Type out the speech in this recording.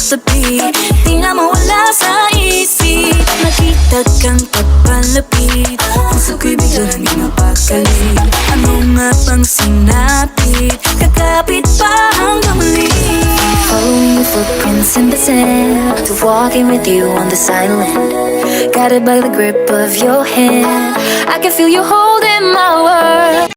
tabi, di na mawala sa isip. Nakita kang papalapit, puso ko'y biglang di mapakali. Ano nga bang sinapit, kakapit pa hanggang muli. Following your footprints in the sand, to walking with you on this island, guided by the grip of your hand. I can feel you holding my world.